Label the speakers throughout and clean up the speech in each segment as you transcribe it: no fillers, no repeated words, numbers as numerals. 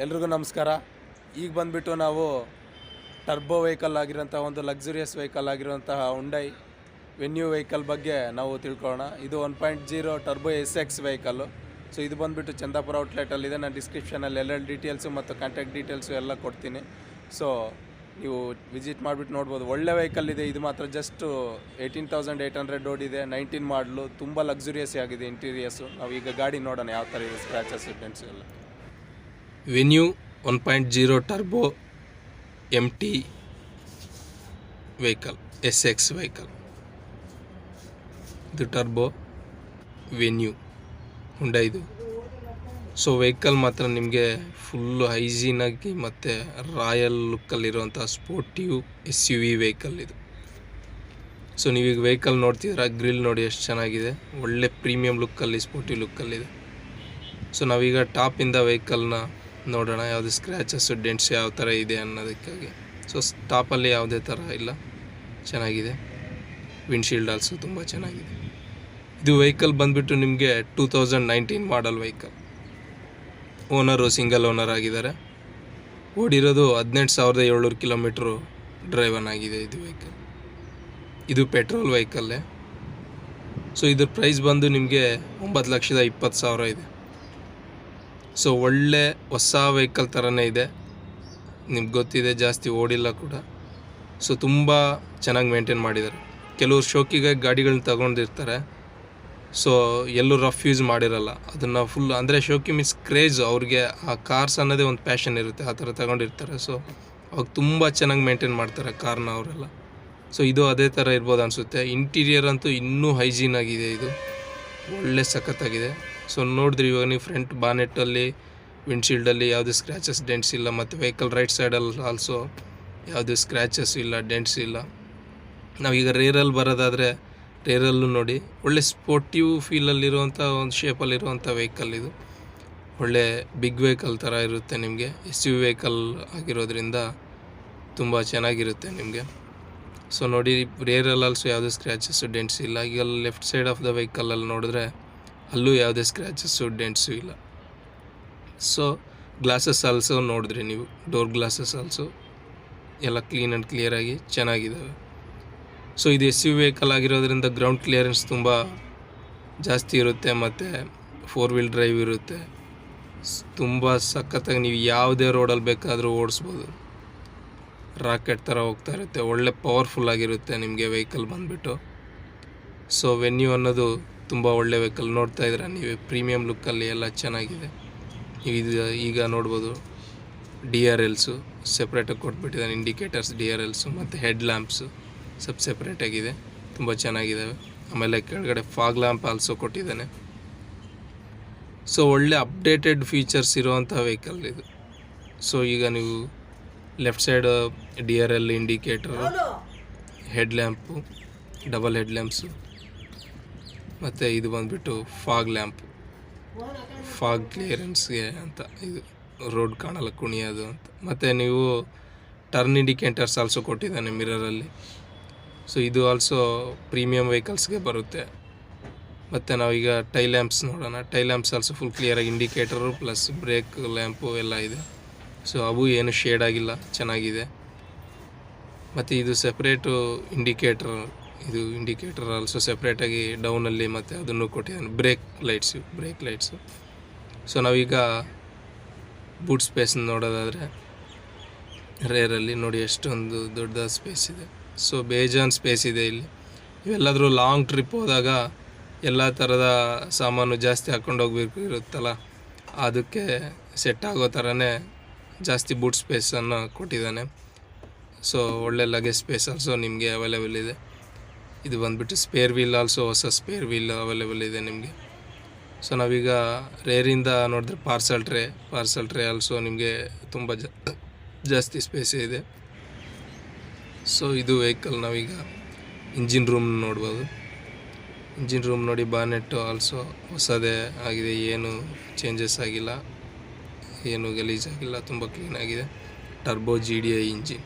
Speaker 1: ಎಲ್ರಿಗೂ ನಮಸ್ಕಾರ. ಈಗ ಬಂದುಬಿಟ್ಟು ನಾವು ಟರ್ಬೋ ವೆಹಿಕಲ್ ಆಗಿರೋಂಥ ಒಂದು ಲಕ್ಸುರಿಯಸ್ ವೆಹಿಕಲ್ ಆಗಿರುವಂತಹ ಹುಂಡೈ ವೆನ್ಯೂ ವೆಹಿಕಲ್ ಬಗ್ಗೆ ನಾವು ತಿಳ್ಕೊಳ್ಳೋಣ. ಇದು 1.0 ಟರ್ಬೋ SX ವೆಹಿಕಲ್ಲು. ಸೊ ಇದು ಬಂದುಬಿಟ್ಟು ಚಂದಾಪುರ ಔಟ್ಲೆಟಲ್ಲಿದೆ. ನಾನು ಡಿಸ್ಕ್ರಿಪ್ಷನಲ್ಲಿ ಎಲ್ಲ ಡೀಟೇಲ್ಸು ಮತ್ತು ಕಾಂಟ್ಯಾಕ್ಟ್ ಡೀಟೇಲ್ಸು ಎಲ್ಲ ಕೊಡ್ತೀನಿ. ಸೊ ನೀವು ವಿಸಿಟ್ ಮಾಡಿಬಿಟ್ಟು ನೋಡ್ಬೋದು. ಒಳ್ಳೆ ವೆಹಿಕಲ್ ಇದೆ. ಇದು ಮಾತ್ರ ಜಸ್ಟ್ 18,800 ಓಡಿದೆ. 19 ಮಾಡಲು. ತುಂಬ ಲಕ್ಸುರಿಯಸ್ ಆಗಿದೆ ಇಂಟೀರಿಯರ್ಸು. ನಾವು ಈಗ ಗಾಡಿ ನೋಡೋಣ ಯಾವ ಥರ ಇದೆ, ಸ್ಕ್ರ್ಯಾಚಸ್ ಡೆಂಟ್ಸ್ ಎಲ್ಲ.
Speaker 2: Venue 1.0 turbo MT vehicle, SX vehicle. ಇದು ಟರ್ಬೋ ವೆನ್ಯೂ ಹುಂಡೈದು. ಸೊ ವೆಹಿಕಲ್ ಮಾತ್ರ ನಿಮಗೆ ಫುಲ್ಲು ಹೈಜೀನಾಗಿ ಮತ್ತು ರಾಯಲ್ ಲುಕ್ಕಲ್ಲಿರುವಂಥ ಸ್ಪೋರ್ಟಿವ್ SUV ವೆಹಿಕಲ್ ಇದು. ಸೊ ನೀವೀಗ ವೆಹಿಕಲ್ ನೋಡ್ತಿದ್ದೀರಾ, ಗ್ರಿಲ್ ನೋಡಿ ಎಷ್ಟು ಚೆನ್ನಾಗಿದೆ. ಒಳ್ಳೆ ಪ್ರೀಮಿಯಂ ಲುಕ್ಕಲ್ಲಿ, ಸ್ಪೋರ್ಟಿವ್ ಲುಕ್ಕಲ್ಲಿದೆ. ಸೊ ನಾವೀಗ ಟಾಪಿಂದ ವೆಹಿಕಲ್ನ ನೋಡೋಣ, ಯಾವುದು ಸ್ಕ್ರ್ಯಾಚಸ್ಸು ಡೆಂಟ್ಸ್ ಯಾವ ಥರ ಇದೆ ಅನ್ನೋದಕ್ಕಾಗಿ. ಸೊ ಟಾಪಲ್ಲಿ ಯಾವುದೇ ಥರ ಇಲ್ಲ, ಚೆನ್ನಾಗಿದೆ. ವಿಂಡ್ಶೀಲ್ಡ್ ಆಲ್ಸೋ ತುಂಬ ಚೆನ್ನಾಗಿದೆ. ಇದು ವೆಹಿಕಲ್ ಬಂದುಬಿಟ್ಟು ನಿಮಗೆ 2019 ಮಾಡಲ್ ವೆಹಿಕಲ್. ಓನರು ಸಿಂಗಲ್ ಓನರ್ ಆಗಿದ್ದಾರೆ. ಓಡಿರೋದು 18,700 ಕಿಲೋಮೀಟ್ರು ಡ್ರೈವನ್ ಆಗಿದೆ ಇದು ವೆಹಿಕಲ್. ಇದು ಪೆಟ್ರೋಲ್ ವೆಹಿಕಲ್ಲೇ. ಸೊ ಇದ್ರ ಪ್ರೈಸ್ ಬಂದು ನಿಮಗೆ 9,20,000 ಇದೆ. ಸೊ ಒಳ್ಳೆ ಹೊಸ ವೆಹಿಕಲ್ ಥರನೇ ಇದೆ. ನಿಮ್ಗೆ ಗೊತ್ತಿದೆ, ಜಾಸ್ತಿ ಓಡಿಲ್ಲ ಕೂಡ. ಸೊ ತುಂಬ ಚೆನ್ನಾಗಿ ಮೇಂಟೈನ್ ಮಾಡಿದ್ದಾರೆ. ಕೆಲವರು ಶೋಕಿಗೆ ಗಾಡಿಗಳನ್ನ ತಗೊಂಡಿರ್ತಾರೆ. ಸೊ ಎಲ್ಲೂ ರಫ್ ಯೂಸ್ ಮಾಡಿರಲ್ಲ. ಅದನ್ನು ಫುಲ್ ಅಂದರೆ ಶೋಕಿ ಮೀನ್ಸ್ ಕ್ರೇಜ್, ಅವ್ರಿಗೆ ಆ ಕಾರ್ಸ್ ಅನ್ನೋದೇ ಒಂದು ಪ್ಯಾಷನ್ ಇರುತ್ತೆ, ಆ ಥರ ತಗೊಂಡಿರ್ತಾರೆ. ಸೊ ಅವಾಗ ತುಂಬ ಚೆನ್ನಾಗಿ ಮೇಂಟೈನ್ ಮಾಡ್ತಾರೆ ಕಾರ್ನ ಅವರೆಲ್ಲ. ಸೊ ಇದು ಅದೇ ಥರ ಇರ್ಬೋದು ಅನಿಸುತ್ತೆ. ಇಂಟೀರಿಯರ್ ಅಂತೂ ಇನ್ನೂ ಹೈಜೀನ್ ಆಗಿದೆ. ಇದು ಒಳ್ಳೆ ಸಖತ್ತಾಗಿದೆ. ಸೊ ನೋಡಿದ್ರಿ ಇವಾಗ ನೀವು ಫ್ರಂಟ್ ಬಾನೆಟ್ಟಲ್ಲಿ, ವಿಂಡ್ಶೀಲ್ಡಲ್ಲಿ ಯಾವುದೇ ಸ್ಕ್ರ್ಯಾಚಸ್ ಡೆಂಟ್ಸ್ ಇಲ್ಲ. ಮತ್ತು ವೆಹಿಕಲ್ ರೈಟ್ ಸೈಡಲ್ಲಿ ಆಲ್ಸೋ ಯಾವುದೇ ಸ್ಕ್ರ್ಯಾಚಸ್ ಇಲ್ಲ, ಡೆಂಟ್ಸ್ ಇಲ್ಲ. ನಾವೀಗ ರೇರಲ್ಲಿ ಬರೋದಾದರೆ ರೇರಲ್ಲೂ ನೋಡಿ ಒಳ್ಳೆ ಸ್ಪೋರ್ಟಿವ್ ಫೀಲಲ್ಲಿರುವಂಥ ಒಂದು ಶೇಪಲ್ಲಿರುವಂಥ ವೆಹಿಕಲ್ ಇದು. ಒಳ್ಳೆ ಬಿಗ್ ವೆಹಿಕಲ್ ಥರ ಇರುತ್ತೆ ನಿಮಗೆ. SUV ವೆಹಿಕಲ್ ಆಗಿರೋದ್ರಿಂದ ತುಂಬ ಚೆನ್ನಾಗಿರುತ್ತೆ ನಿಮಗೆ. ಸೊ ನೋಡಿ, ರೇರಲ್ಲಿ ಆಲ್ಸೋ ಯಾವುದೇ ಸ್ಕ್ರ್ಯಾಚಸ್ಸು ಡೆಂಟ್ಸ್ ಇಲ್ಲ. ಈಗ ಲೆಫ್ಟ್ ಸೈಡ್ ಆಫ್ ದ ವೆಹಿಕಲಲ್ಲಿ ನೋಡಿದ್ರೆ ಅಲ್ಲೂ ಯಾವುದೇ ಸ್ಕ್ರ್ಯಾಚಸ್ಸು ಡೆಂಟ್ಸು ಇಲ್ಲ. ಸೊ ಗ್ಲಾಸಸ್ ಆಲ್ಸೋ ನೋಡಿದ್ರಿ ನೀವು, ಡೋರ್ ಗ್ಲಾಸಸ್ ಆಲ್ಸೋ ಎಲ್ಲ ಕ್ಲೀನ್ ಆ್ಯಂಡ್ ಕ್ಲಿಯರಾಗಿ ಚೆನ್ನಾಗಿದ್ದಾವೆ. ಸೊ ಇದು SUV ವೆಹಿಕಲ್ ಆಗಿರೋದ್ರಿಂದ ಗ್ರೌಂಡ್ ಕ್ಲಿಯರೆನ್ಸ್ ತುಂಬ ಜಾಸ್ತಿ ಇರುತ್ತೆ. ಮತ್ತು 4 ವೀಲ್ ಡ್ರೈವ್ ಇರುತ್ತೆ. ತುಂಬ ಸಖತ್ತಾಗಿ ನೀವು ಯಾವುದೇ ರೋಡಲ್ಲಿ ಬೇಕಾದರೂ ಓಡಿಸ್ಬೋದು. ರಾಕೆಟ್ ಥರ ಹೋಗ್ತಾ ಇರುತ್ತೆ. ಒಳ್ಳೆ ಪವರ್ಫುಲ್ ಆಗಿರುತ್ತೆ ನಿಮಗೆ ವೆಹಿಕಲ್ ಬಂದುಬಿಟ್ಟು. ಸೊ ವೆನ್ಯೂ ಅನ್ನೋದು ತುಂಬ ಒಳ್ಳೆ ವೆಹಿಕಲ್. ನೋಡ್ತಾ ಇದ್ದೀರಾ ನೀವು, ಪ್ರೀಮಿಯಂ ಲುಕ್ಕಲ್ಲಿ ಎಲ್ಲ ಚೆನ್ನಾಗಿದೆ. ನೀವು ಇದು ಈಗ ನೋಡ್ಬೋದು. DRLಸು ಸೆಪ್ರೇಟಾಗಿ ಕೊಟ್ಬಿಟ್ಟಿದ್ದಾನೆ, ಇಂಡಿಕೇಟರ್ಸ್ DRLಸು ಮತ್ತು ಹೆಡ್ ಲ್ಯಾಂಪ್ಸು ಸೆಪ್ರೇಟಾಗಿದೆ. ತುಂಬ ಚೆನ್ನಾಗಿದ್ದಾವೆ. ಆಮೇಲೆ ಕೆಳಗಡೆ ಫಾಗ್ ಲ್ಯಾಂಪ್ ಆಲ್ಸೋ ಕೊಟ್ಟಿದ್ದಾನೆ. ಸೊ ಒಳ್ಳೆ ಅಪ್ಡೇಟೆಡ್ ಫೀಚರ್ಸ್ ಇರುವಂಥ ವೆಹಿಕಲ್ ಇದು. ಸೊ ಈಗ ನೀವು left side DRL indicator, head lamp, double head lamps, ಮತ್ತು ಇದು ಬಂದುಬಿಟ್ಟು ಫಾಗ್ ಲ್ಯಾಂಪು, ಫಾಗ್ ಕ್ಲಿಯರೆನ್ಸ್ಗೆ ಅಂತ. ಇದು ರೋಡ್ ಕಾಣಲ್ಲ, ಕುಣಿಯೋದು ಅಂತ. ಮತ್ತು ನೀವು ಟರ್ನ್ ಇಂಡಿಕೇಟರ್ಸ್ ಆಲ್ಸೋ ಕೊಟ್ಟಿದ್ದಾನೆ ಮಿರರಲ್ಲಿ. ಸೊ ಇದು ಆಲ್ಸೋ ಪ್ರೀಮಿಯಂ ವೆಹಿಕಲ್ಸ್ಗೆ ಬರುತ್ತೆ. ಮತ್ತು ನಾವೀಗ ಟೈ ಲ್ಯಾಂಪ್ಸ್ ನೋಡೋಣ. ಟೈ ಲ್ಯಾಂಪ್ಸ್ ಆಲ್ಸೋ ಫುಲ್ ಕ್ಲಿಯರಾಗಿ ಇಂಡಿಕೇಟರು ಪ್ಲಸ್ ಬ್ರೇಕ್ ಲ್ಯಾಂಪು ಎಲ್ಲ ಇದೆ. ಸೊ ಅವು ಏನು ಶೇಡ್ ಆಗಿಲ್ಲ, ಚೆನ್ನಾಗಿದೆ. ಮತ್ತು ಇದು ಸೆಪ್ರೇಟು ಇಂಡಿಕೇಟರ್, ಇದು ಇಂಡಿಕೇಟರ್ ಆಲ್ಸೋ ಸೆಪ್ರೇಟಾಗಿ ಡೌನಲ್ಲಿ ಮತ್ತು ಅದನ್ನು ಕೊಟ್ಟಿದ್ದಾನೆ. Brake lights. ಸೊ ನಾವೀಗ ಬೂಟ್ ಸ್ಪೇಸ್ ನೋಡೋದಾದರೆ ರೇರಲ್ಲಿ ನೋಡಿ ಎಷ್ಟೊಂದು ದೊಡ್ಡ ಸ್ಪೇಸ್ ಇದೆ. ಸೊ ಬೇಜಾನ್ ಸ್ಪೇಸ್ ಇದೆ ಇಲ್ಲಿ. ಇವೆಲ್ಲಾದರೂ ಲಾಂಗ್ ಟ್ರಿಪ್ ಹೋದಾಗ ಎಲ್ಲ ಥರದ ಸಾಮಾನು ಜಾಸ್ತಿ ಹಾಕ್ಕೊಂಡು ಹೋಗ್ಬೇಕು ಇರುತ್ತಲ್ಲ, ಅದಕ್ಕೆ ಸೆಟ್ ಆಗೋ ಥರನೇ ಜಾಸ್ತಿ ಬೂಟ್ ಸ್ಪೇಸನ್ನು ಕೊಟ್ಟಿದ್ದಾನೆ. ಸೊ ಒಳ್ಳೆ ಲಗೇಜ್ ಸ್ಪೇಸ್ ಆಲ್ಸೋ ನಿಮಗೆ ಅವೈಲೇಬಲ್ ಇದೆ. ಇದು ಬಂದುಬಿಟ್ಟು ಸ್ಪೇರ್ ವೀಲ್ ಆಲ್ಸೋ, ಹೊಸ ಸ್ಪೇರ್ ವೀಲ್ ಅವೈಲೇಬಲ್ ಇದೆ ನಿಮಗೆ. ಸೊ ನಾವೀಗ ರೇರಿಂದ ನೋಡಿದ್ರೆ ಪಾರ್ಸಲ್ ಟ್ರೇ ಆಲ್ಸೋ ನಿಮಗೆ ತುಂಬ ಜಾಸ್ತಿ ಸ್ಪೇಸ್ ಇದೆ. ಸೊ ಇದು ವೆಹಿಕಲ್. ನಾವೀಗ ಇಂಜಿನ್ ರೂಮ್ ನೋಡ್ಬೋದು. ಇಂಜಿನ್ ರೂಮ್ ನೋಡಿ, ಬಾನೆಟ್ಟು ಆಲ್ಸೋ ಹೊಸದೇ ಆಗಿದೆ, ಏನು ಚೇಂಜಸ್ ಆಗಿಲ್ಲ, ಏನು ಗಲೀಜಾಗಿಲ್ಲ, ತುಂಬ ಕ್ಲೀನಾಗಿದೆ. ಟರ್ಬೋ GDI ಇಂಜಿನ್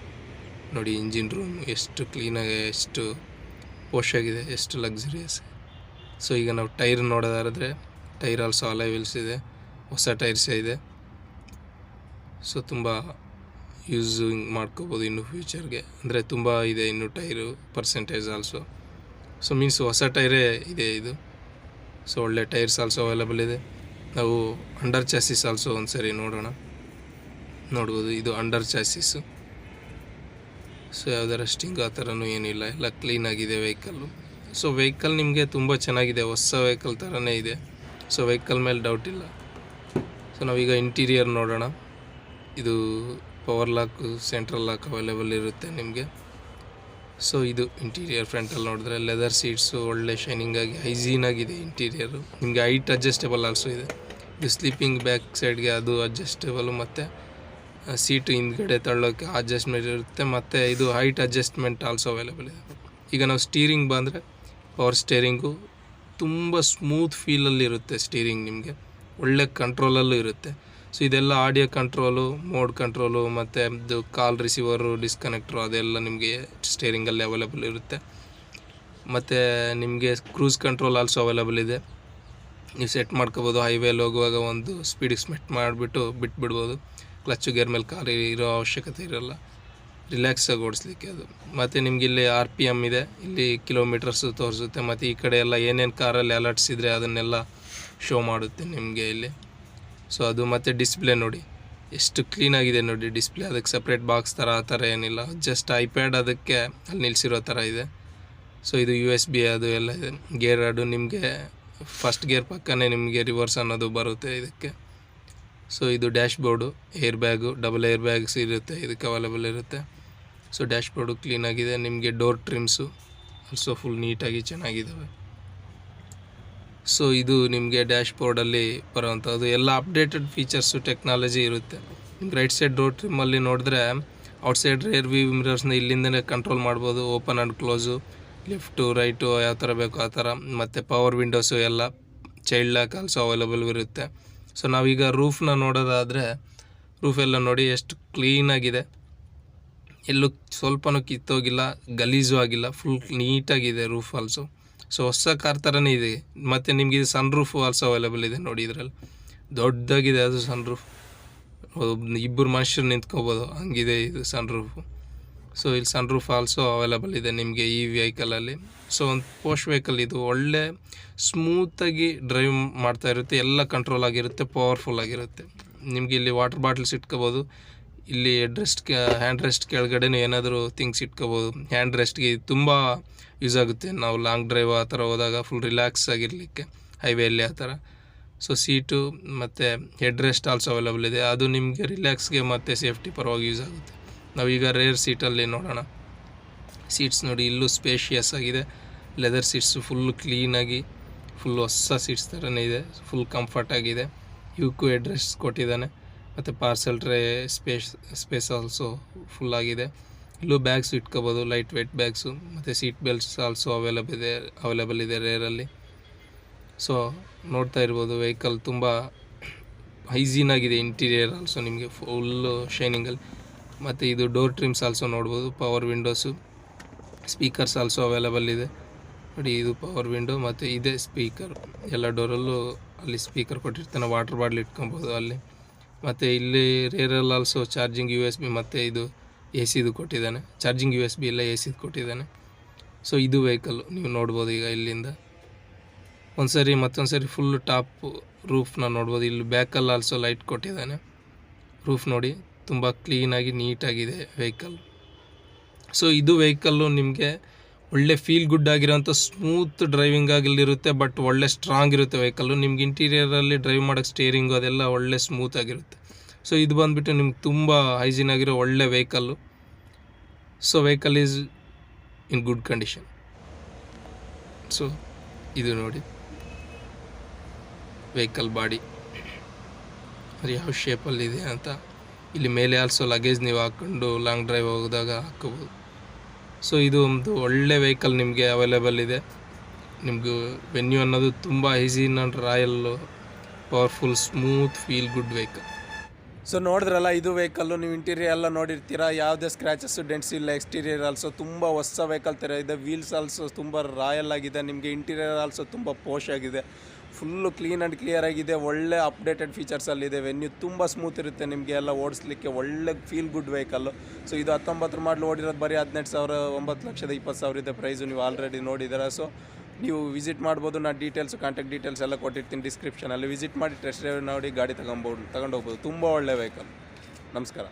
Speaker 2: ನೋಡಿ. ಇಂಜಿನ್ ರೂಮ್ ಎಷ್ಟು ಕ್ಲೀನಾಗಿ, ಎಷ್ಟು ಪೋಶ್ ಆಗಿದೆ, ಎಷ್ಟು ಲಕ್ಸುರಿಯಸ್. ಸೊ ಈಗ ನಾವು ಟೈರ್ ನೋಡೋದಾದ್ರೆ ಟೈರ್ ಆಲ್ಸೋ ಅಲಾಯ್ ವೀಲ್ಸ್ ಇದೆ, ಹೊಸ ಟೈರ್ಸೇ ಇದೆ. ಸೊ ತುಂಬ ಯೂಸಿಂಗ್ ಮಾಡ್ಕೋಬೋದು ಇನ್ನು ಫ್ಯೂಚರ್ಗೆ. ಅಂದರೆ ತುಂಬ ಇದೆ ಇನ್ನು tyre percentage also. So means ಹೊಸ ಟೈರೇ ಇದೆ ಇದು. ಸೊ ಒಳ್ಳೆ ಟೈರ್ಸ್ ಆಲ್ಸೋ ಅವೈಲಬಲ್ ಇದೆ. ನಾವು ಅಂಡರ್ ಚಾಸಿಸ್ ಆಲ್ಸೋ ಒಂದು ಸರಿ ನೋಡ್ಬೋದು. ಇದು ಅಂಡರ್ ಚಾಸಿಸ್ಸು. ಸೊ ಯಾವುದರ ಸ್ಟಿಂಗ್ ಆ ಥರನೂ ಏನಿಲ್ಲ, ಎಲ್ಲ ಕ್ಲೀನಾಗಿದೆ ವೆಹಿಕಲ್ಲು. ಸೊ ವೆಹಿಕಲ್ ನಿಮಗೆ ತುಂಬ ಚೆನ್ನಾಗಿದೆ, ಹೊಸ ವೆಹಿಕಲ್ ಥರನೇ ಇದೆ. ಸೊ ವೆಹಿಕಲ್ ಮೇಲೆ ಡೌಟ್ ಇಲ್ಲ. ಸೊ ನಾವೀಗ ಇಂಟೀರಿಯರ್ ನೋಡೋಣ. ಇದು power lock, central lock available ಇರುತ್ತೆ ನಿಮಗೆ. ಸೊ ಇದು ಇಂಟೀರಿಯರ್. ಫ್ರಂಟಲ್ಲಿ ನೋಡಿದ್ರೆ ಲೆದರ್ ಸೀಟ್ಸು ಒಳ್ಳೆ ಶೈನಿಂಗಾಗಿ ಹೈಜೀನಾಗಿದೆ ಇಂಟೀರಿಯರು. ನಿಮಗೆ ಹೈಟ್ ಅಡ್ಜಸ್ಟೇಬಲ್ ಆಲ್ಸೋ ಇದೆ. ಇದು ಸ್ಲೀಪಿಂಗ್ ಬ್ಯಾಕ್ ಸೈಡ್ಗೆ ಅದು ಅಡ್ಜಸ್ಟೇಬಲು, ಮತ್ತು ಸೀಟು ಹಿಂದ್ಗಡೆ ತಳ್ಳೋಕ್ಕೆ ಅಡ್ಜಸ್ಟ್ಮೆಂಟ್ ಇರುತ್ತೆ, ಮತ್ತು ಇದು ಹೈಟ್ ಅಡ್ಜಸ್ಟ್ಮೆಂಟ್ ಆಲ್ಸೋ ಅವೈಲೇಬಲ್ ಇದೆ. ಈಗ ನಾವು ಸ್ಟೀರಿಂಗ್ ಬಂದರೆ ಪವರ್ ಸ್ಟೇರಿಂಗು ತುಂಬ ಸ್ಮೂತ್ ಫೀಲಲ್ಲಿರುತ್ತೆ. ಸ್ಟೀರಿಂಗ್ ನಿಮಗೆ ಒಳ್ಳೆ ಕಂಟ್ರೋಲಲ್ಲೂ ಇರುತ್ತೆ. ಸೊ ಇದೆಲ್ಲ ಆಡಿಯೋ ಕಂಟ್ರೋಲು, ಮೋಡ್ ಕಂಟ್ರೋಲು, ಮತ್ತು ಇದು ಕಾಲ್ ರಿಸೀವರು, ಡಿಸ್ಕನೆಕ್ಟ್ರು ಅದೆಲ್ಲ ನಿಮಗೆ ಸ್ಟೇರಿಂಗಲ್ಲಿ ಅವೈಲೇಬಲ್ ಇರುತ್ತೆ. ಮತ್ತು ನಿಮಗೆ ಕ್ರೂಸ್ ಕಂಟ್ರೋಲ್ ಆಲ್ಸೋ ಅವೈಲೇಬಲ್ ಇದೆ. ನೀವು ಸೆಟ್ ಮಾಡ್ಕೋಬೋದು. ಹೈವೇಲಿ ಹೋಗುವಾಗ ಒಂದು ಸ್ಪೀಡಿಗೆ ಸೆಟ್ ಮಾಡಿಬಿಟ್ಟು ಬಿಟ್ಬಿಡ್ಬೋದು. ಕ್ಲಚ್ಚು ಗೇರ್ ಮೇಲೆ ಕಾಲು ಇರೋ ಅವಶ್ಯಕತೆ ಇರೋಲ್ಲ, ರಿಲ್ಯಾಕ್ಸಾಗಿ ಓಡಿಸ್ಲಿಕ್ಕೆ ಅದು. ಮತ್ತು ನಿಮ್ಗೆ ಇಲ್ಲಿ RPM ಇದೆ, ಇಲ್ಲಿ ಕಿಲೋಮೀಟರ್ಸು ತೋರಿಸುತ್ತೆ, ಮತ್ತು ಈ ಕಡೆ ಎಲ್ಲ ಏನೇನು ಕಾರಲ್ಲಿ ಅಲರ್ಟ್ಸ್ ಇದ್ದರೆ ಅದನ್ನೆಲ್ಲ ಶೋ ಮಾಡುತ್ತೆ ನಿಮಗೆ ಇಲ್ಲಿ. ಸೊ ಅದು ಮತ್ತು ಡಿಸ್ಪ್ಲೇ ನೋಡಿ ಎಷ್ಟು ಕ್ಲೀನಾಗಿದೆ ನೋಡಿ ಡಿಸ್ಪ್ಲೇ. ಅದಕ್ಕೆ ಸಪ್ರೇಟ್ ಬಾಕ್ಸ್ ಥರ ಆ ಥರ ಏನಿಲ್ಲ, ಜಸ್ಟ್ ಐಪ್ಯಾಡ್ ಅದಕ್ಕೆ ಅಲ್ಲಿ ನಿಲ್ಲಿಸಿರೋ ಥರ ಇದೆ. ಸೊ ಇದು USB ಅದು ಎಲ್ಲ ಇದೆ. ಗೇರ್ ಅದು ನಿಮಗೆ ಫಸ್ಟ್ ಗೇರ್ ಪಕ್ಕನೇ ನಿಮಗೆ ರಿವರ್ಸ್ ಅನ್ನೋದು ಬರುತ್ತೆ ಇದಕ್ಕೆ. ಸೊ ಇದು dashboard, air bag, double air bags ಇರುತ್ತೆ ಇದಕ್ಕೆ ಅವೈಲೇಬಲ್ ಇರುತ್ತೆ. ಸೊ ಡ್ಯಾಶ್ ಬೋರ್ಡು ಕ್ಲೀನಾಗಿದೆ. ನಿಮಗೆ ಡೋರ್ ಟ್ರಿಮ್ಸು ಆಲ್ಸೋ ಫುಲ್ ನೀಟಾಗಿ ಚೆನ್ನಾಗಿದ್ದಾವೆ. ಸೊ ಇದು ನಿಮಗೆ ಡ್ಯಾಶ್ ಬೋರ್ಡಲ್ಲಿ ಬರೋವಂಥದ್ದು ಎಲ್ಲ ಅಪ್ಡೇಟೆಡ್ ಫೀಚರ್ಸು, ಟೆಕ್ನಾಲಜಿ ಇರುತ್ತೆ. ನಿಮ್ಗೆ ರೈಟ್ ಸೈಡ್ ಡೋರ್ ಟ್ರಿಮ್ಮಲ್ಲಿ ನೋಡಿದ್ರೆ ಔಟ್ಸೈಡ್ ರೇರ್ ವ್ಯೂ ಮಿರರ್ಸ್ನ ಇಲ್ಲಿಂದಲೇ ಕಂಟ್ರೋಲ್ ಮಾಡ್ಬೋದು. Open and close, left right ಯಾವ ಥರ ಬೇಕೋ ಆ ಥರ. ಮತ್ತು ಪವರ್ ವಿಂಡೋಸು ಎಲ್ಲ, ಚೈಲ್ಡ್ ಲಾಕ್ ಆಲ್ಸೋ ಅವೈಲೇಬಲ್ ಇರುತ್ತೆ. ಸೊ ನಾವೀಗ ರೂಫ್ನ ನೋಡೋದಾದರೆ ರೂಫ್ ಎಲ್ಲ ನೋಡಿ ಎಷ್ಟು ಕ್ಲೀನಾಗಿದೆ, ಎಲ್ಲೂ ಸ್ವಲ್ಪನೂ ಕಿತ್ತೋಗಿಲ್ಲ, ಗಲೀಜು ಆಗಿಲ್ಲ, ಫುಲ್ ನೀಟಾಗಿದೆ ರೂಫ್ ಆಲ್ಸೋ. ಸೊ ಹೊಸ ಕಾರ್ ಥರನೇ ಇದೆ. ಮತ್ತು ನಿಮಗೆ ಇದು ಸನ್ ರೂಫು ಆಲ್ಸೋ ಅವೈಲೇಬಲ್ ಇದೆ ನೋಡಿ. ಇದರಲ್ಲಿ ದೊಡ್ಡದಾಗಿದೆ ಅದು ಸನ್ ರೂಫ್, ಇಬ್ಬರು ಮನುಷ್ಯರು ನಿಂತ್ಕೋಬೋದು ಹಂಗಿದೆ ಇದು ಸನ್ ರೂಫು. ಸೊ ಇಲ್ಲಿ ಸನ್ ರೂಫ್ ಆಲ್ಸೋ ಅವೈಲೇಬಲ್ ಇದೆ ನಿಮಗೆ ಈ ವೆಹಿಕಲಲ್ಲಿ. ಸೊ ಒಂದು ಪೋಸ್ಟ್ ವೆಹಿಕಲ್ ಇದು, ಒಳ್ಳೆ ಸ್ಮೂತಾಗಿ ಡ್ರೈವ್ ಮಾಡ್ತಾ ಇರುತ್ತೆ, ಎಲ್ಲ ಕಂಟ್ರೋಲ್ ಆಗಿರುತ್ತೆ, ಪವರ್ಫುಲ್ ಆಗಿರುತ್ತೆ. ನಿಮಗೆ ಇಲ್ಲಿ ವಾಟರ್ ಬಾಟ್ಲ್ಸ್ ಇಟ್ಕೋಬೋದು. ಇಲ್ಲಿ ಹ್ಯಾಂಡ್ ರೆಸ್ಟ್ ಕೆಳಗಡೆನೂ ಏನಾದರೂ ಥಿಂಗ್ಸ್ ಇಟ್ಕೋಬೋದು. ಹ್ಯಾಂಡ್ ರೆಸ್ಟ್ಗೆ ತುಂಬ ಯೂಸ್ ಆಗುತ್ತೆ. ನಾವು ಲಾಂಗ್ ಡ್ರೈವ್ ಆ ಥರ ಹೋದಾಗ ಫುಲ್ ರಿಲ್ಯಾಕ್ಸ್ ಆಗಿರಲಿಕ್ಕೆ ಹೈವೇಯಲ್ಲಿ ಆ ಥರ. ಸೊ ಸೀಟು ಮತ್ತು ಹೆಡ್ ರೆಸ್ಟ್ ಆಲ್ಸೋ ಅವೈಲೇಬಲ್ ಇದೆ. ಅದು ನಿಮಗೆ ರಿಲ್ಯಾಕ್ಸ್ಗೆ ಮತ್ತು ಸೇಫ್ಟಿ ಪರವಾಗಿ ಯೂಸ್ ಆಗುತ್ತೆ. ನಾವೀಗ ರೇರ್ ಸೀಟಲ್ಲಿ ನೋಡೋಣ. ಸೀಟ್ಸ್ ನೋಡಿ, ಇಲ್ಲೂ ಸ್ಪೇಷಿಯಸ್ ಆಗಿದೆ. ಲೆದರ್ ಸೀಟ್ಸು ಫುಲ್ಲು ಕ್ಲೀನಾಗಿ, ಫುಲ್ ಹೊಸ ಸೀಟ್ಸ್ ಥರನೇ ಇದೆ, ಫುಲ್ ಕಂಫರ್ಟ್ ಆಗಿದೆ. ಇವಕ್ಕೂ ಹೆಡ್ ರೆಸ್ಟ್ ಕೊಟ್ಟಿದ್ದಾನೆ. ಮತ್ತು parcel tray space also full ಆಗಿದೆ. ಇಲ್ಲೂ ಬ್ಯಾಗ್ಸ್ ಇಟ್ಕೋಬೋದು, ಲೈಟ್ ವೆಯ್ಟ್ ಬ್ಯಾಗ್ಸು. ಮತ್ತು ಸೀಟ್ ಬೆಲ್ಟ್ಸ್ ಆಲ್ಸೋ ಅವೈಲೇಬಲ್ ಇದೆ ರೇರಲ್ಲಿ. ಸೊ ನೋಡ್ತಾ ಇರ್ಬೋದು ವೆಹಿಕಲ್ ತುಂಬ ಹೈಜೀನಾಗಿದೆ. ಇಂಟೀರಿಯರ್ ಆಲ್ಸೋ ನಿಮಗೆ ಫುಲ್ಲು ಶೈನಿಂಗಲ್ಲಿ. ಮತ್ತು ಇದು ಡೋರ್ ಟ್ರಿಮ್ಸ್ ಆಲ್ಸೋ ನೋಡ್ಬೋದು. Power windows, speakers also available ಇದೆ ನೋಡಿ. ಇದು ಪವರ್ ವಿಂಡೋ ಮತ್ತು ಇದೇ ಸ್ಪೀಕರ್. ಎಲ್ಲ ಡೋರಲ್ಲೂ ಅಲ್ಲಿ ಸ್ಪೀಕರ್ ಕೊಟ್ಟಿರ್ತಾನೆ, ವಾಟರ್ ಬಾಟ್ಲ್ ಇಟ್ಕೊಬೋದು ಅಲ್ಲಿ. ಮತ್ತು ಇಲ್ಲಿ ರೇರಲ್ಲಿ ಆಲ್ಸೋ ಚಾರ್ಜಿಂಗ್ USB ಮತ್ತು ಇದು AC ಕೊಟ್ಟಿದ್ದಾನೆ. ಚಾರ್ಜಿಂಗ್ USB ಇಲ್ಲ, AC ಕೊಟ್ಟಿದ್ದಾನೆ. ಸೊ ಇದು ವೆಹಿಕಲ್ಲು ನೀವು ನೋಡ್ಬೋದು ಈಗ ಇಲ್ಲಿಂದ. ಮತ್ತೊಂದು ಸರಿ ಫುಲ್ ಟಾಪ್ ರೂಫ್ನ ನೋಡ್ಬೋದು. ಇಲ್ಲಿ ಬ್ಯಾಕಲ್ಲಿ ಆಲ್ಸೋ ಲೈಟ್ ಕೊಟ್ಟಿದ್ದಾನೆ. ರೂಫ್ ನೋಡಿ ತುಂಬ ಕ್ಲೀನಾಗಿ ನೀಟಾಗಿದೆ ವೆಹಿಕಲ್. ಸೊ ಇದು ವೆಹಿಕಲ್ಲು ನಿಮಗೆ ಒಳ್ಳೆ ಫೀಲ್ ಗುಡ್ ಆಗಿರೋಂಥ ಸ್ಮೂತ್ ಡ್ರೈವಿಂಗ್ ಆಗಿರುತ್ತೆ, ಬಟ್ ಒಳ್ಳೆ ಸ್ಟ್ರಾಂಗ್ ಇರುತ್ತೆ ವೆಹಿಕಲ್ಲು. ನಿಮ್ಗೆ ಇಂಟೀರಿಯರಲ್ಲಿ ಡ್ರೈವ್ ಮಾಡೋಕ್ಕೆ ಸ್ಟೇರಿಂಗು ಅದೆಲ್ಲ ಒಳ್ಳೆ ಸ್ಮೂತ್ ಆಗಿರುತ್ತೆ. ಸೊ ಇದು ಬಂದುಬಿಟ್ಟು ನಿಮ್ಗೆ ತುಂಬ ಹೈಜೀನ್ ಆಗಿರೋ ಒಳ್ಳೆ vehicle. So vehicle is in good condition. So ಇದು ನೋಡಿ ವೆಹಿಕಲ್ ಬಾಡಿ ಅದು ಯಾವ ಶೇಪಲ್ಲಿದೆ ಅಂತ. ಇಲ್ಲಿ ಮೇಲೆ ಆಲ್ಸೋ ಲಗೇಜ್ ನೀವು ಹಾಕ್ಕೊಂಡು ಲಾಂಗ್ ಡ್ರೈವ್ ಹೋದಾಗ ಹಾಕ್ಕೋಬೋದು. ಸೊ ಇದು ಒಂದು ಒಳ್ಳೆ ವೆಹಿಕಲ್ ನಿಮಗೆ ಅವೈಲೇಬಲ್ ಇದೆ. ನಿಮಗೂ ವೆನ್ಯೂ ಅನ್ನೋದು ತುಂಬ hygiene and royal, powerful, smooth, feel good vehicle.
Speaker 1: So ನೋಡಿದ್ರಲ್ಲ, ಇದು ವೆಹಿಕಲ್ಲು. ನೀವು ಇಂಟೀರಿಯರ್ ಎಲ್ಲ ನೋಡಿರ್ತೀರಾ, ಯಾವುದೇ ಸ್ಕ್ರ್ಯಾಚಸ್ಸು ಡೆಂಟ್ಸ್ ಇಲ್ಲ. ಎಕ್ಸ್ಟೀರಿಯರ್ ಆಲ್ಸೋ ತುಂಬ ಹೊಸ ವೆಹಿಕಲ್ ಥರ ಇದೆ. ವೀಲ್ಸ್ ಆಲ್ಸೋ ತುಂಬ ರಾಯಲ್ ಆಗಿದೆ. ನಿಮಗೆ ಇಂಟೀರಿಯರ್ ಆಲ್ಸೋ ತುಂಬ ಪೋಶ್ ಆಗಿದೆ. ಫುಲ್ಲು ಕ್ಲೀನ್ ಆ್ಯಂಡ್ ಕ್ಲಿಯರ್ ಆಗಿದೆ, ಒಳ್ಳೆ ಅಪ್ಡೇಟೆಡ್ ಫೀಚರ್ಸಲ್ಲಿದೆ. ವೆನ್ಯೂ ತುಂಬ ಸ್ಮೂತ್ ಇರುತ್ತೆ, ನಿಮಗೆ ಎಲ್ಲ ಓಡಿಸ್ಲಿಕ್ಕೆ ಒಳ್ಳೆ ಫೀಲ್ ಗುಡ್ ವೆಹಿಕಲ್ಲು. ಸೊ ಇದು 19 ಮಾಡಲು ಓಡಿರೋದು ಬರೀ 18,000, 9,20,000 ಇದೆ ಪ್ರೈಸು, ನೀವು ಆಲ್ರೆಡಿ ನೋಡಿದ್ದೀರಾ. ಸೊ ನೀವು ವಿಸಿಟ್ ಮಾಡ್ಬೋದು. ನಾನು ಡೀಟೇಲ್ಸು, ಕಾಂಟ್ಯಾಕ್ಟ್ ಡೀಟೇಲ್ಸ್ ಎಲ್ಲ ಕೊಟ್ಟಿರ್ತೀನಿ ಡಿಸ್ಕ್ರಿಪ್ಷನಲ್ಲಿ. ವಿಸಿಟ್ ಮಾಡಿ ಟೆಸ್ಟ್ ಡ್ರೈವ್ ನೋಡಿ ಗಾಡಿ ತಗೊಂಡು ಹೋಗ್ಬೋದು. ತುಂಬ ಒಳ್ಳೆ ವೆಹಿಕಲ್. ನಮಸ್ಕಾರ.